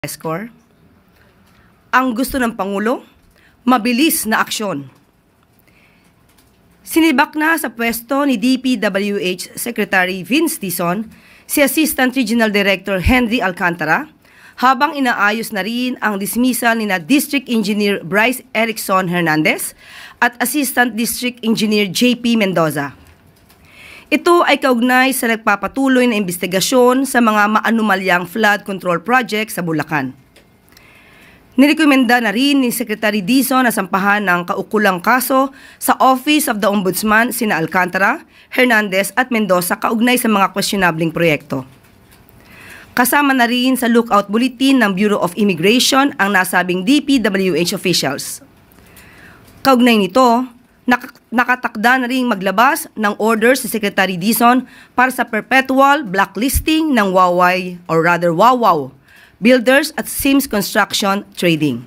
Score. Ang gusto ng Pangulo, mabilis na aksyon. Sinibak na sa pwesto ni DPWH Secretary Vince Dizon si Assistant Regional Director Henry Alcantara habang inaayos na rin ang dismissal ni District Engineer Bryce Erickson Hernandez at Assistant District Engineer JP Mendoza. Ito ay kaugnay sa nagpapatuloy na investigasyon sa mga maanumalyang flood control project sa Bulacan. Nirekomenda na rin ni Secretary Dizon na sampahan ng kaukulang kaso sa Office of the Ombudsman sina Alcantara, Hernandez at Mendoza kaugnay sa mga questionabling proyekto. Kasama na rin sa lookout bulletin ng Bureau of Immigration ang nasabing DPWH officials. Kaugnay nito, nakatakda na rin maglabas ng order si Secretary Dizon para sa perpetual blacklisting ng Wawaw Builders at Sims Construction Trading.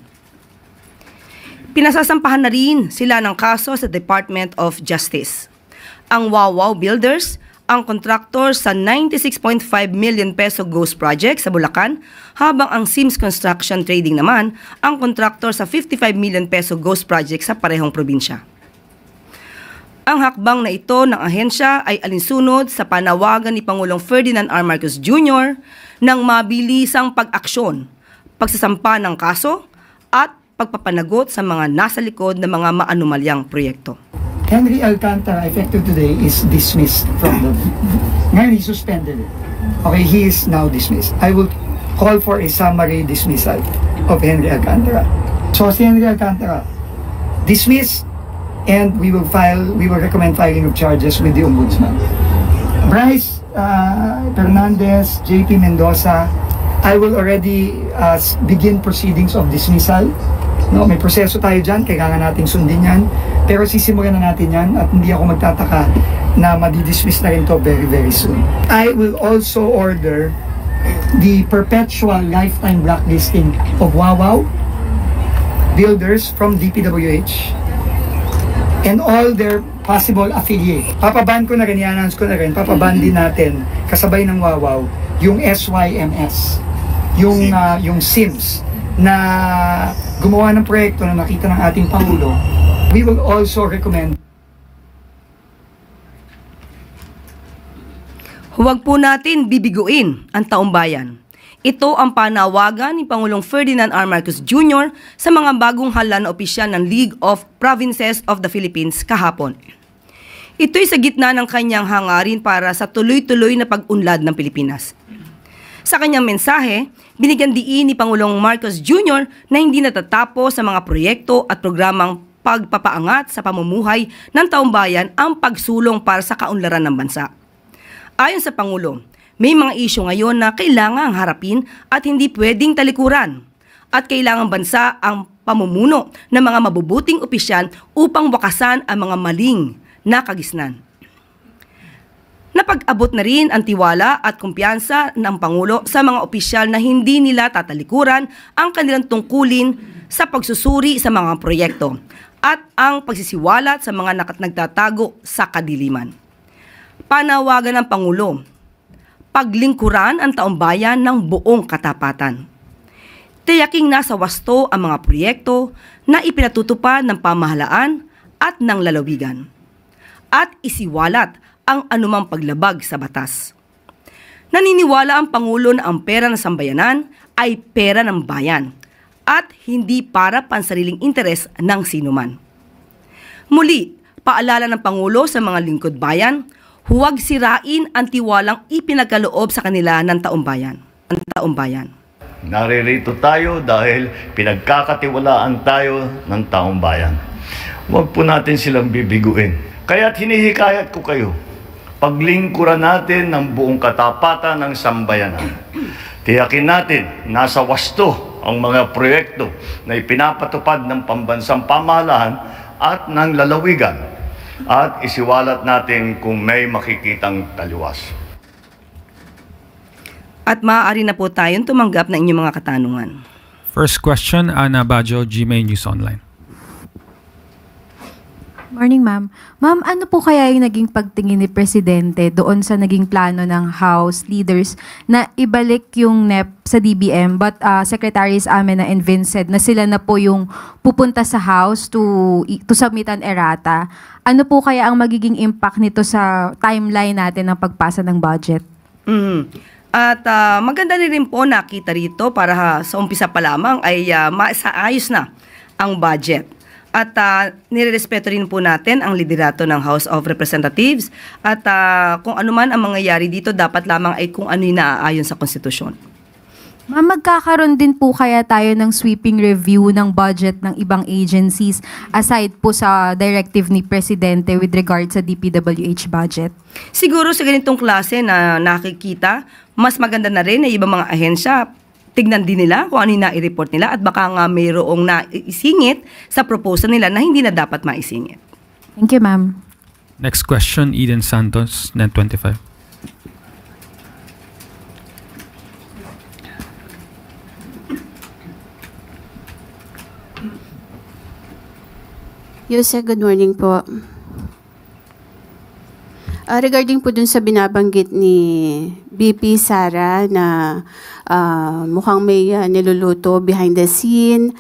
Pinasasampahan na rin sila ng kaso sa Department of Justice. Ang Wawaw Builders, ang kontraktor sa 96.5 million peso ghost project sa Bulacan, habang ang Sims Construction Trading naman, ang kontraktor sa 55 million peso ghost project sa parehong probinsya. Ang hakbang na ito ng ahensya ay alinsunod sa panawagan ni Pangulong Ferdinand R. Marcos Jr. ng mabilisang pag-aksyon, pagsasampa ng kaso at pagpapanagot sa mga nasa likod ng mga maanumalyang proyekto. Henry Alcantara, effective today, is dismissed from the... Ngayon, he suspended it. Okay, he is now dismissed. I will call for a summary dismissal of Henry Alcantara. So, si Henry Alcantara, dismissed, and we will recommend filing of charges with the Ombudsman. Bryce Hernandez, JP Mendoza, I will already begin proceedings of dismissal. No, may proseso tayo dyan, kailangan nating sundin yan. Pero sisimulan na natin yan at hindi ako magtataka na madidismiss na rin to very, very soon. I will also order the perpetual lifetime blacklisting of Wawaw Builders from DPWH and all their possible affiliate. Papaban ko na rin, i-announce ko na rin, papaban din natin, kasabay ng Wawaw, yung SYMS, yung SIMS, na gumawa ng proyekto na nakita ng ating Pangulo. We will also recommend. Huwag po natin bibiguin ang taumbayan. Ito ang panawagan ni Pangulong Ferdinand R. Marcos Jr. sa mga bagong hala na opisyal ng League of Provinces of the Philippines kahapon. Ito'y sa gitna ng kanyang hangarin para sa tuloy-tuloy na pag-unlad ng Pilipinas. Sa kanyang mensahe, binigyan diin ni Pangulong Marcos Jr. na hindi natatapos sa mga proyekto at programang pagpapaangat sa pamumuhay ng taumbayan ang pagsulong para sa kaunlaran ng bansa. Ayon sa Pangulo, may mga isyu ngayon na kailangang harapin at hindi pwedeng talikuran. At kailangang bansa ang pamumuno ng mga mabubuting opisyal upang wakasan ang mga maling na kagisnan. Napag-abot na rin ang tiwala at kumpiyansa ng Pangulo sa mga opisyal na hindi nila tatalikuran ang kanilang tungkulin sa pagsusuri sa mga proyekto at ang pagsisiwalat sa mga nagtatago sa kadiliman. Panawagan ng Pangulo, paglingkuran ang taumbayan ng buong katapatan. Tiyaking nasa wasto ang mga proyekto na ipinatutupad ng pamahalaan at ng lalawigan. At isiwalat ang anumang paglabag sa batas. Naniniwala ang Pangulo na ang pera ng sambayanan ay pera ng bayan at hindi para pansariling interes ng sinuman. Muli, paalala ng Pangulo sa mga lingkod bayan, huwag sirain ang tiwalang ipinagkaloob sa kanila ng taumbayan. Naririto tayo dahil pinagkakatiwalaan tayo ng taumbayan. Huwag po natin silang bibiguin. Kaya't hinihikayat ko kayo, paglingkuran natin ng buong katapatan ng sambayanan. Tiyakin natin, nasa wasto ang mga proyekto na ipinapatupad ng pambansang pamahalaan at ng lalawigan. At isiwalat natin kung may makikitang taliwas. At maaari na po tayong tumanggap ng inyong mga katanungan. First question, Ana Bajo, GMA News Online. Morning, ma'am. Ma'am, ano po kaya yung naging pagtingin ni Presidente doon sa naging plano ng House leaders na ibalik yung NEP sa DBM but Secretaries Amena and Vince said na sila na po yung pupunta sa House to submit an errata. Ano po kaya ang magiging impact nito sa timeline natin ng pagpasa ng budget? At maganda rin po nakita rito para sa umpisa pa lamang ay masaayos na ang budget. At nirerespeto rin po natin ang liderato ng House of Representatives at kung ano man ang mangyayari dito dapat lamang ay kung ano yung naaayon sa konstitusyon. Ma'am, magkakaroon din po kaya tayo ng sweeping review ng budget ng ibang agencies aside po sa directive ni Presidente with regard sa DPWH budget? Siguro sa ganitong klase na nakikita, mas maganda na rin na ibang mga ahensya tignan din nila kung ano yung nai-report nila at baka nga mayroong naisingit sa proposal nila na hindi na dapat maisingit. Thank you, ma'am. Next question, Eden Santos, Net 25. Yuse, good morning po. Regarding po dun sa binabanggit ni BP Sara na mukhang may niluluto behind the scene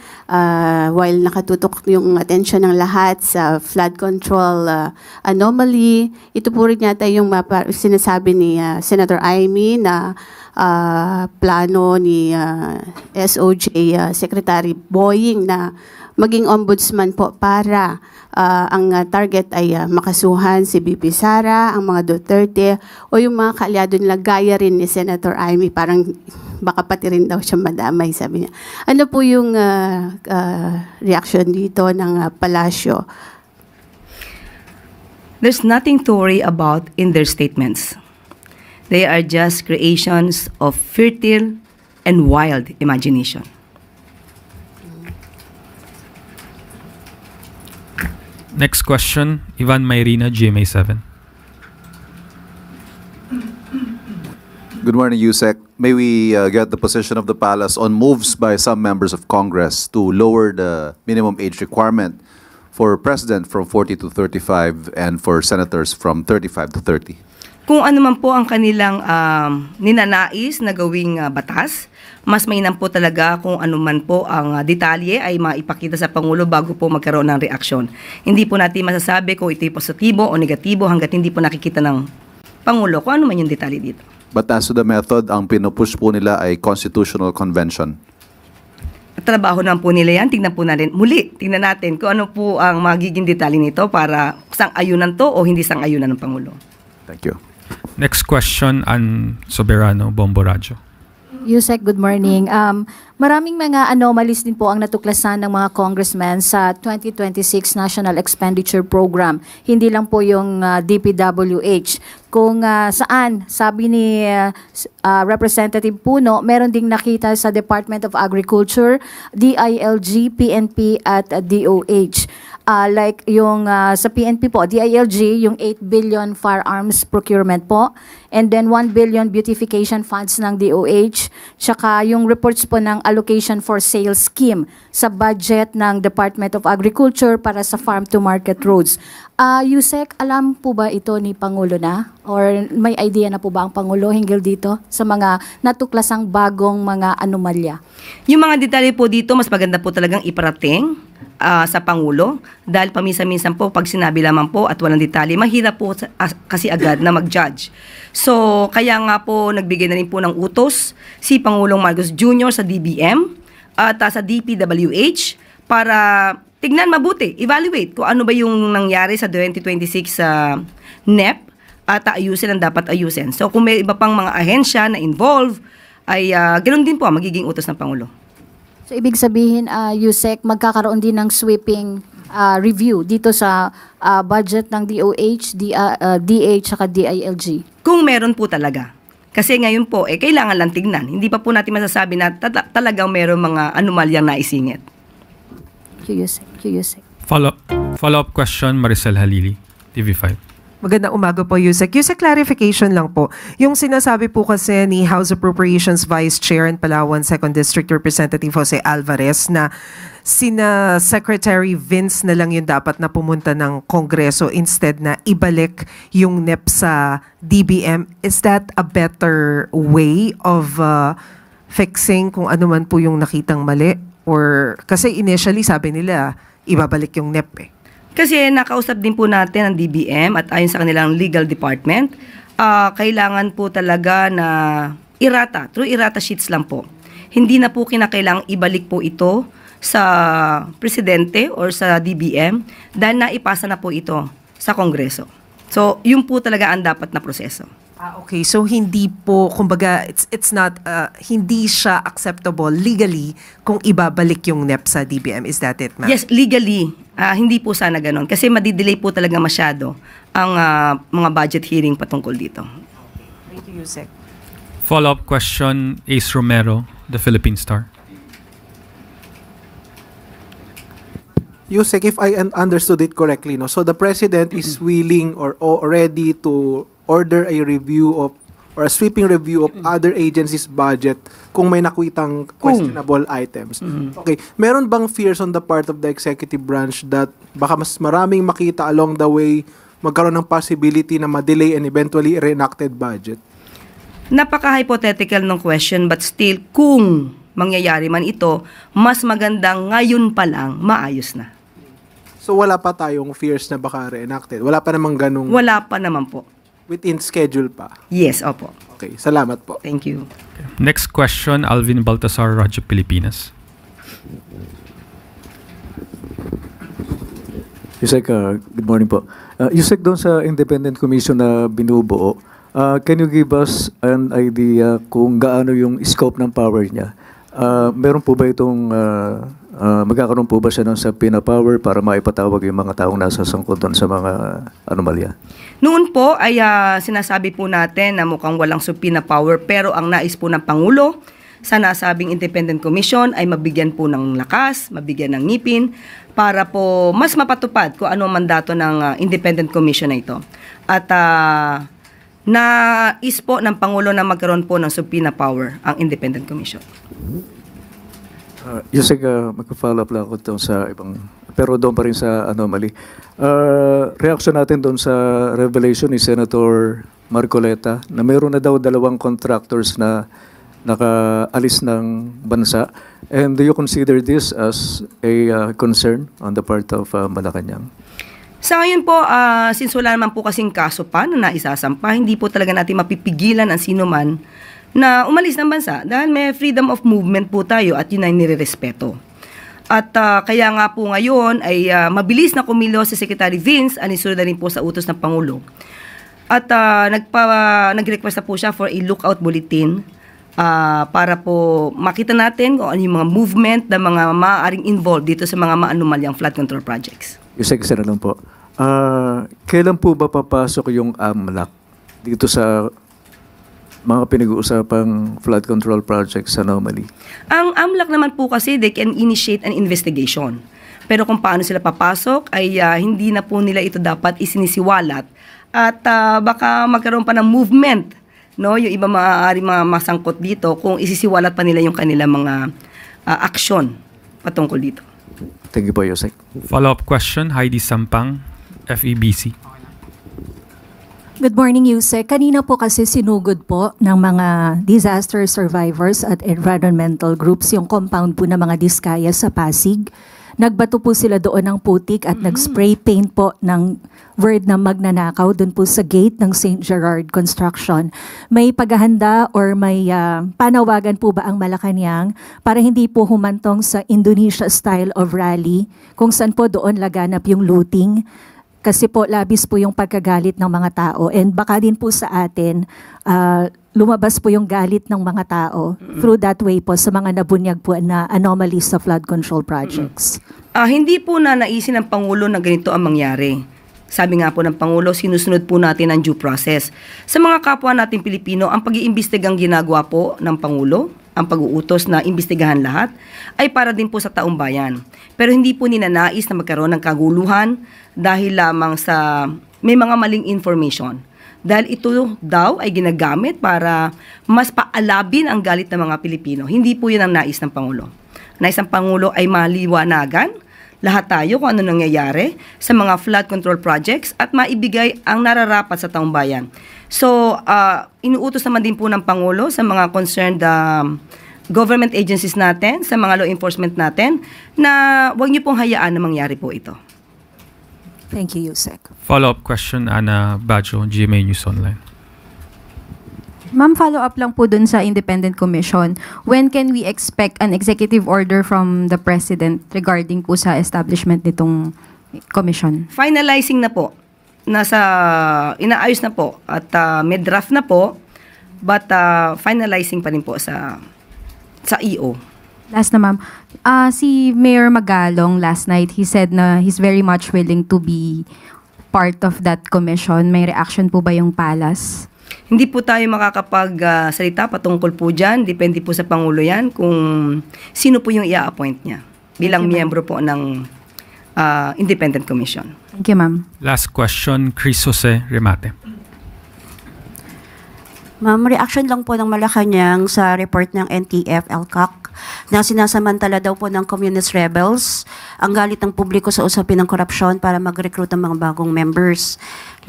while nakatutok yung atensyon ng lahat sa flood control anomaly. Ito po rin yata yung sinasabi ni Senator Amy na plano ni SOJ Secretary Boying na maging ombudsman po para ang target ay makasuhan si BP Sara, ang mga Duterte, o yung mga kaalyado nila gaya rin ni Senator Amy, parang baka pati rin daw siya madamay, sabi niya. Ano po yung reaction dito ng palasyo? There's nothing to worry about in their statements. They are just creations of fertile and wild imagination. Next question, Ivan Mayrina, GMA7. Good morning, Yusek. May we get the position of the palace on moves by some members of Congress to lower the minimum age requirement for president from 40 to 35 and for senators from 35 to 30? Kung ano man po ang kanilang ninanais na gawing batas, mas mainam po talaga kung ano man po ang detalye ay maipakita sa Pangulo bago po magkaroon ng reaksyon. Hindi po natin masasabi kung ito'y positibo o negatibo hanggat hindi po nakikita ng Pangulo kung ano man yung detalye dito. But as to the method, ang pinupush po nila ay constitutional convention. Trabaho naman po nila yan. Tingnan po natin. Muli, tingnan natin kung ano po ang magiging detalye nito para sang-ayunan to o hindi sang-ayunan ng Pangulo. Thank you. Next question, Ann Soberano, Bombo Radyo. Yusek, good morning. Maraming mga anomalies din po ang natuklasan ng mga congressmen sa 2026 National Expenditure Program. Hindi lang po yung DPWH. Kung saan, sabi ni Representative Puno, meron ding nakita sa Department of Agriculture, DILG, PNP at DOH. Like yung sa PNP po, DILG, yung 8 billion firearms procurement po, and then 1 billion beautification funds ng DOH, tsaka yung reports po ng allocation for sales scheme sa budget ng Department of Agriculture para sa farm-to-market roads. Yusek, alam po ba ito ni Pangulo na? Or may idea na po ba ang Pangulo hinggil dito sa mga natuklasang bagong mga anomalya? Yung mga detalye po dito, mas maganda po talagang iparating sa Pangulo dahil paminsan-minsan po pag sinabi lamang po at walang detalye, mahirap po kasi agad na mag-judge. So, kaya nga po nagbigay na rin po ng utos si Pangulong Marcos Jr. sa DBM at sa DPWH para tignan mabuti, evaluate kung ano ba yung nangyari sa 2026 NEP at ayusin ang dapat ayusin. So, kung may iba pang mga ahensya na involved, ay ganoon din po ang magiging utos ng Pangulo. So, ibig sabihin, Yusek, magkakaroon din ng sweeping review dito sa budget ng DOH, DH, at DILG? Kung meron po talaga. Kasi ngayon po, kailangan lang tignan. Hindi pa po natin masasabi na talagang meron mga anomalyang naisingit. Yusek. Follow-up question, Maricel Halili, TV5. Magandang umaga po, Yusek. Yusek, clarification lang po. Yung sinasabi po kasi ni House Appropriations Vice Chair and Palawan 2nd District Representative Jose Alvarez na sina Secretary Vince na lang yung dapat na pumunta ng Kongreso instead na ibalik yung NEP sa DBM. Is that a better way of fixing kung ano man po yung nakitang mali? Or kasi initially sabi nila ibabalik yung NEP eh. Kasi nakausap din po natin ang DBM at ayon sa kanilang legal department, kailangan po talaga na through errata sheets lang po. Hindi na po kinakailangang ibalik po ito sa presidente or sa DBM dahil naipasa na po ito sa Kongreso. So, yun po talaga ang dapat na proseso. Okay, so hindi po, kumbaga, it's not, hindi siya acceptable legally kung ibabalik yung NEP sa DBM. Is that it, ma'am? Yes, legally, hindi po sana ganon. Kasi madidelay po talaga masyado ang mga budget hearing patungkol dito. Thank you, Yusek. Follow-up question, Ace Romero, The Philippine Star. Yusek, if I understood it correctly, no, so the president is willing or ready to order a review of or a sweeping review of other agencies' budget kung may nakuitang questionable items. Okay, meron bang fears on the part of the executive branch that baka mas maraming makita along the way, magkaroon ng possibility na ma-delay and eventually reenacted budget? Napaka-hypothetical ng question, but still, kung mangyayari man ito, mas magandang ngayon pa lang maayos na. So wala pa tayong fears na baka reenacted? Wala pa namang ganung... Wala pa naman po. Within schedule pa? Yes, opo. Okay, salamat po. Thank you. Next question, Alvin Baltasar, Radyo Pilipinas. Yusek, good morning po. Yusek, doon sa independent commission na binubuo, can you give us an idea kung gaano yung scope ng power niya? Meron po ba itong, magkakaroon po ba siya ng subpoena power para maipatawag yung mga taong nasa sangkot doon sa mga anomalya? Noon po ay sinasabi po natin na mukhang walang subpoena power, pero ang nais po ng Pangulo sa nasabing independent commission ay mabigyan po ng lakas, mabigyan ng ngipin para po mas mapatupad kung ano ang mandato ng independent commission na ito. At nais po ng Pangulo na magkaroon po ng subpoena power ang independent commission. Yusek, mag-follow up lang ako doon sa ibang, pero doon pa rin sa anomaly. Reaction natin doon sa revelation ni Senator Marcoleta na mayroon na daw 2 contractors na nakaalis ng bansa. And do you consider this as a concern on the part of Malacanang? Sa ngayon po, since wala naman po kasing kaso pa na naisasampa, hindi po talaga natin mapipigilan ang sino man na umalis ng bansa dahil may freedom of movement po tayo at yun ay nirerespeto. At kaya nga po ngayon ay mabilis na kumilos si Secretary Vince, anisunod na rin po sa utos ng Pangulo. At nag-request na po siya for a lookout bulletin para po makita natin kung ano yung mga movement ng mga maaaring involved dito sa mga maanumalyang flood control projects. Yusek, isa na lang po. Kailan po ba papasok yung AMLAC dito sa mga pinag-uusapang flood control projects sa anomaly? Ang AMLAC naman po kasi, they can initiate an investigation. Pero kung paano sila papasok, ay hindi na po nila ito dapat isinisiwalat. At baka magkaroon pa ng movement, no? Yung iba maaaring mga masangkot dito kung isisiwalat pa nila yung kanilang mga aksyon patungkol dito. Thank you po, Yusek. Follow-up question, Heidi Sampang, FEBC. Good morning, Yusek. Kanina po kasi sinugod po ng mga disaster survivors at environmental groups yung compound po ng mga Diskaya sa Pasig. Nagbato po sila doon ng putik at nag-spray paint po ng word na magnanakaw doon po sa gate ng St. Gerard Construction. May paghahanda or may panawagan po ba ang Malacanang para hindi po humantong sa Indonesia style of rally kung saan po doon laganap yung looting? Kasi po labis po yung pagkagalit ng mga tao and baka din po sa atin lumabas po yung galit ng mga tao through that way po sa mga nabunyag po na anomalies sa flood control projects. Hindi po na naisin ng Pangulo na ganito ang mangyari. Sabi nga po ng Pangulo, sinusunod po natin ang due process. Sa mga kapwa natin Pilipino, ang pag-iimbestigang ginagawa po ng Pangulo, ang pag-uutos na imbestigahan lahat, ay para din po sa taong bayan. Pero hindi po ninanais na magkaroon ng kaguluhan dahil lamang sa may mga maling information. Dahil ito daw ay ginagamit para mas paalabin ang galit ng mga Pilipino. Hindi po yun ang nais ng Pangulo. Nais ng Pangulo ay maliwanagan lahat tayo kung ano nangyayari sa mga flood control projects at maibigay ang nararapat sa taong bayan. So, inuutos naman din po ng Pangulo sa mga concerned government agencies natin, sa mga law enforcement natin, na huwag niyo pong hayaan na mangyari po ito. Thank you, Yusek. Follow-up question, Ana Bajo, GMA News Online. Ma'am, follow-up lang po dun sa Independent Commission. When can we expect an executive order from the President regarding po sa establishment nitong commission? Finalizing na po. Inaayos na po. At may draft na po. But finalizing pa rin po sa EO. Last na, ma'am. Si Mayor Magalong last night, he said na he's very much willing to be part of that commission. May reaction po ba yung Palace? Hindi po tayo makakapag-salita patungkol po dyan. Depende po sa Pangulo yan kung sino po yung i-appoint niya bilang miyembro po ng Independent Commission. Thank you, ma'am. Last question, Chris Jose Remate. Ma'am, reaction lang po ng Malacanang sa report ng NTF-ELCAC na sinasamantala daw po ng communist rebels ang galit ng publiko sa usapin ng korupsyon para mag-recruit ng mga bagong members.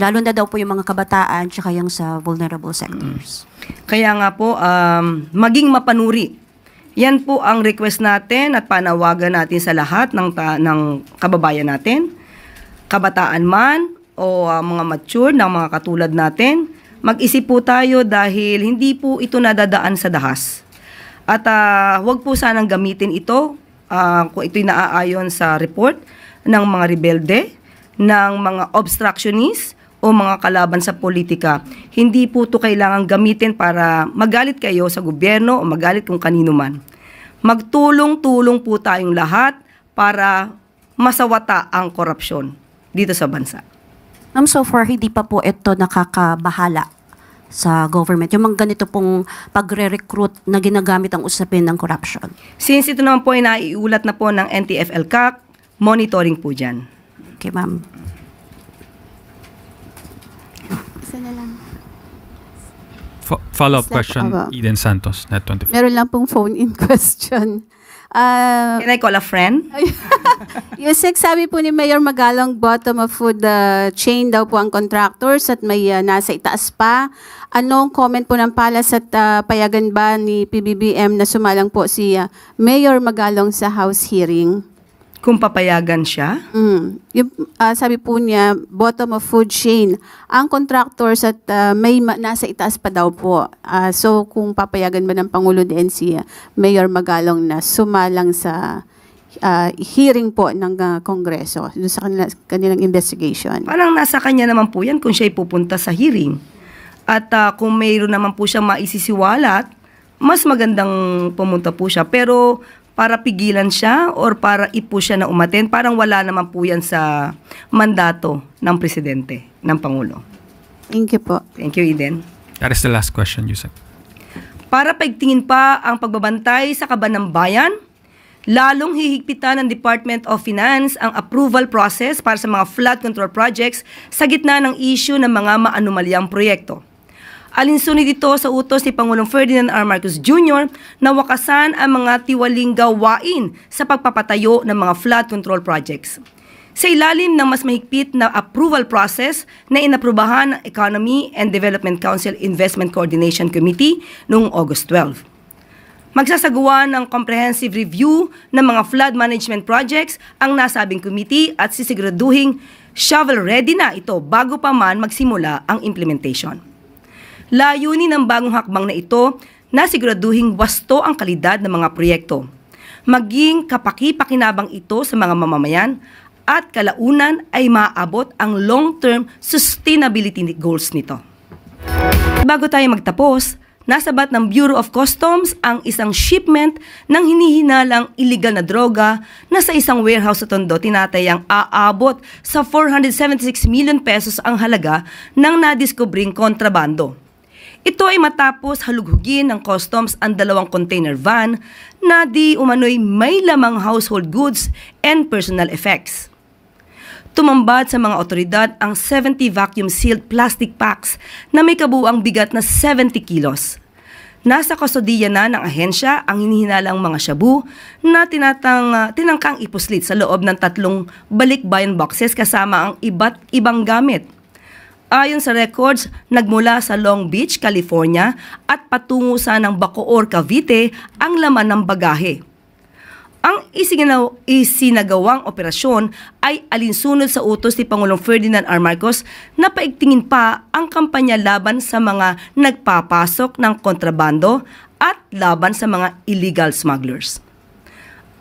Lalo na daw po yung mga kabataan tsaka yung sa vulnerable sectors. Kaya nga po, maging mapanuri. Yan po ang request natin at panawagan natin sa lahat ng kababayan natin, kabataan man o mga mature ng mga katulad natin. Mag-isip po tayo dahil hindi po ito nadadaan sa dahas. At huwag po sanang gamitin ito kung ito'y naaayon sa report ng mga rebelde, ng mga obstructionist o mga kalaban sa politika. Hindi po ito kailangan gamitin para magalit kayo sa gobyerno o magalit kung kanino man. Magtulong-tulong po tayong lahat para masawata ang korupsyon dito sa bansa. Ma'am, so far, hindi pa po ito nakakabahala sa government. Yung mga ganito pong pagre-recruit na ginagamit ang usapin ng corruption. Since ito naman po ay naiulat na po ng NTF-ELCAC, monitoring po dyan. Okay, ma'am. Isa na lang. Follow-up question, Eden Santos, Net24. Meron lang pong phone-in question. Can I call a friend? Yusek, sabi po ni Mayor Magalong, bottom of food chain daw po ang contractors at may nasa itaas pa. Anong comment po ng Palace at payagan ba ni PBBM na sumalang po si Mayor Magalong sa House hearing? Kung papayagan siya? Sabi po niya, bottom of food chain. Ang contractors at may nasa itaas pa daw po. So kung papayagan ba ng Pangulo din si Mayor Magalong na sumalang sa hearing po ng Kongreso sa kanilang investigation? Parang nasa kanya naman po yan kung siya'y pupunta sa hearing. At kung mayroon naman po siya maisisiwalat, mas magandang pumunta po siya. Pero para pigilan siya or para i-push siya na umaten, parang wala naman po yan sa mandato ng Presidente, ng Pangulo. Thank you po. Thank you, Eden. That is the last question, Yusek. Para paigtingin pa ang pagbabantay sa kaban ng bayan, lalong hihigpitan ng Department of Finance ang approval process para sa mga flood control projects sa gitna ng issue ng mga maanumalyang proyekto. Alinsunod dito sa utos ni Pangulong Ferdinand R. Marcos Jr. na wakasan ang mga tiwaling gawain sa pagpapatayo ng mga flood control projects. Sa ilalim ng mas mahigpit na approval process na inaprubahan ng Economy and Development Council Investment Coordination Committee noong August 12. Magsasagawa ng comprehensive review ng mga flood management projects ang nasabing committee at sisiguraduhing shovel-ready na ito bago pa man magsimula ang implementation. Layunin ng bagong hakbang na ito na siguraduhing wasto ang kalidad ng mga proyekto. Maging kapaki-pakinabang ito sa mga mamamayan at kalaunan ay maaabot ang long-term sustainability goals nito. Bago tayo magtapos, nasabat ng Bureau of Customs ang isang shipment ng hinihinalang illegal na droga na sa isang warehouse sa Tondo tinatayang aabot sa 476 million pesos ang halaga ng nadiskubring kontrabando. Ito ay matapos halughugin ng customs ang 2 container van na di umano'y may lamang household goods and personal effects. Tumambad sa mga otoridad ang 70 vacuum-sealed plastic packs na may kabuuang bigat na 70 kilos. Nasa kustodiya na ng ahensya ang hinihinalang mga shabu na tinangkang ipuslit sa loob ng 3 balikbayan boxes kasama ang iba't ibang gamit. Ayon sa records, nagmula sa Long Beach, California at patungo sa ng Bacoor, Cavite ang laman ng bagahe. Ang isinagawang operasyon ay alinsunod sa utos ni Pangulong Ferdinand R. Marcos na paigtingin pa ang kampanya laban sa mga nagpapasok ng kontrabando at laban sa mga illegal smugglers.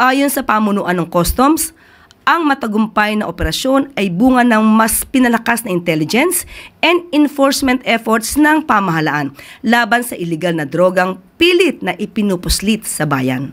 Ayon sa pamunuan ng Customs, ang matagumpay na operasyon ay bunga ng mas pinalakas na intelligence and enforcement efforts ng pamahalaan laban sa illegal na drogang pilit na ipinupuslit sa bayan.